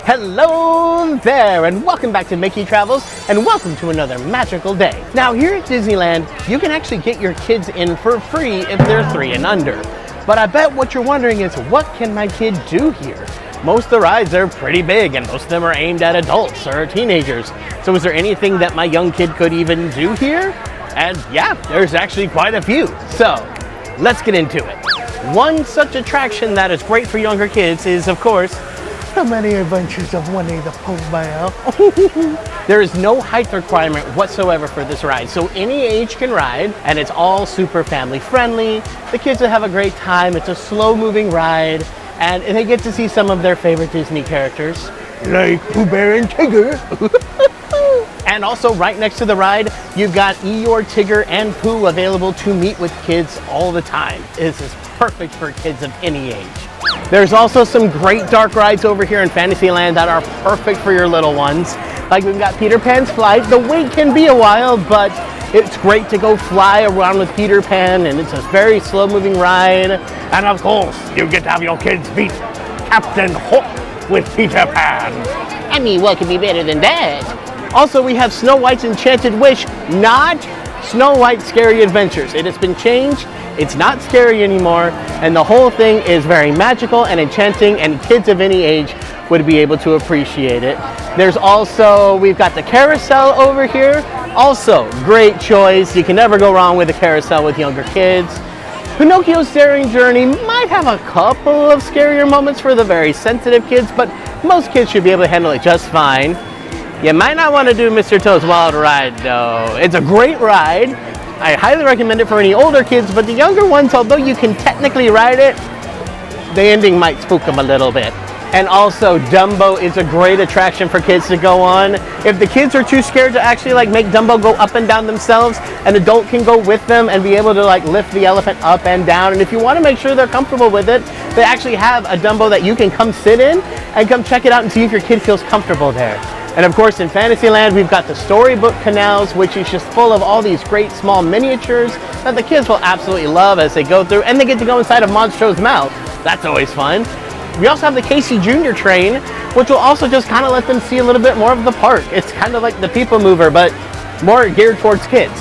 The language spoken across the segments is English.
Hello there, and welcome back to Mickey Travels, and welcome to another magical day. Now, here at Disneyland, you can actually get your kids in for free if they're 3 and under. But I bet what you're wondering is, what can my kid do here? Most of the rides are pretty big, and most of them are aimed at adults or teenagers. So is there anything that my young kid could even do here? And yeah, there's actually quite a few. So let's get into it. One such attraction that is great for younger kids is, of course, The Many Adventures of Winnie the Pooh. There is no height requirement whatsoever for this ride, so any age can ride, and it's all super family friendly. The kids will have a great time. It's a slow moving ride, and they get to see some of their favorite Disney characters, like Pooh Bear and Tigger. And also right next to the ride, you've got Eeyore, Tigger, and Pooh available to meet with kids all the time. This is perfect for kids of any age. There's also some great dark rides over here in Fantasyland that are perfect for your little ones. Like we've got Peter Pan's Flight. The wait can be a while, but it's great to go fly around with Peter Pan, and it's a very slow moving ride. And of course, you get to have your kids meet Captain Hook with Peter Pan. I mean, what could be better than that? Also, we have Snow White's Enchanted Wish, not Snow White's Scary Adventures. It has been changed. It's not scary anymore, and the whole thing is very magical and enchanting, and kids of any age would be able to appreciate it. There's also, we've got the carousel over here. Also, great choice. You can never go wrong with a carousel with younger kids. Pinocchio's Daring Journey might have a couple of scarier moments for the very sensitive kids, but most kids should be able to handle it just fine. You might not want to do Mr. Toad's Wild Ride, though. It's a great ride. I highly recommend it for any older kids, but the younger ones, although you can technically ride it, the ending might spook them a little bit. And also, Dumbo is a great attraction for kids to go on. If the kids are too scared to actually make Dumbo go up and down themselves, an adult can go with them and be able to lift the elephant up and down. And if you want to make sure they're comfortable with it, they actually have a Dumbo that you can come sit in and come check it out and see if your kid feels comfortable there. And of course, in Fantasyland, we've got the Storybook Canals, which is just full of all these great small miniatures that the kids will absolutely love as they go through, and they get to go inside of Monstro's mouth. That's always fun. We also have the Casey Jr. train, which will also just kind of let them see a little bit more of the park. It's kind of like the People Mover, but more geared towards kids.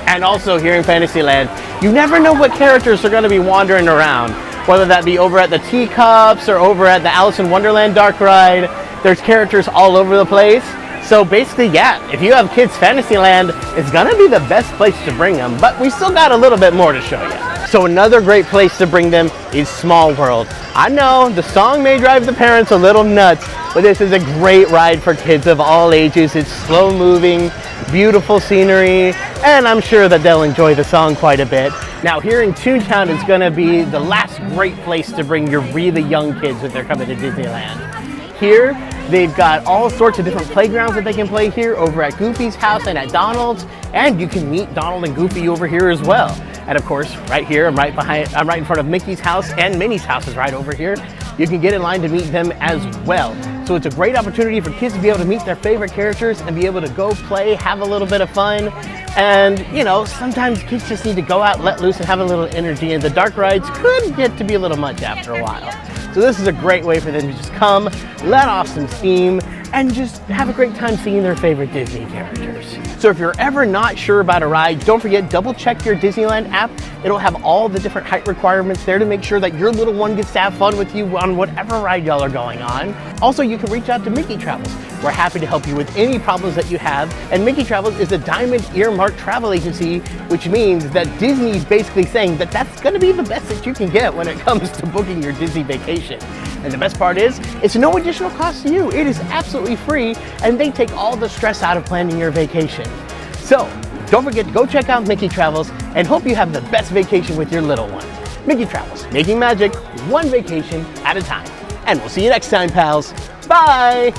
And also here in Fantasyland, you never know what characters are going to be wandering around, whether that be over at the Teacups or over at the Alice in Wonderland dark ride. There's characters all over the place. So basically, yeah, if you have kids, Fantasyland is gonna be the best place to bring them, but we still got a little bit more to show you. So another great place to bring them is Small World. I know the song may drive the parents a little nuts, but this is a great ride for kids of all ages. It's slow moving, beautiful scenery, and I'm sure that they'll enjoy the song quite a bit. Now here in Toontown is gonna be the last great place to bring your really young kids if they're coming to Disneyland. Here, they've got all sorts of different playgrounds that they can play here over at Goofy's house and at Donald's, and you can meet Donald and Goofy over here as well. And of course, right here, I'm right in front of Mickey's house, and Minnie's house is right over here. You can get in line to meet them as well. So it's a great opportunity for kids to be able to meet their favorite characters and be able to go play, have a little bit of fun. And, sometimes kids just need to go out, let loose, and have a little energy, and the dark rides could get to be a little much after a while. So this is a great way for them to just come, let off some steam, and just have a great time seeing their favorite Disney characters. So if you're ever not sure about a ride, don't forget, double check your Disneyland app. It'll have all the different height requirements there to make sure that your little one gets to have fun with you on whatever ride y'all are going on. Also, you can reach out to Mickey Travels. We're happy to help you with any problems that you have. And Mickey Travels is a Diamond Earmarked travel agency, which means that Disney's basically saying that that's gonna be the best that you can get when it comes to booking your Disney vacation. And the best part is, it's no additional cost to you. It is absolutely free, and they take all the stress out of planning your vacation. So, don't forget to go check out Mickey Travels and hope you have the best vacation with your little one. Mickey Travels, making magic one vacation at a time. And we'll see you next time, pals. Bye!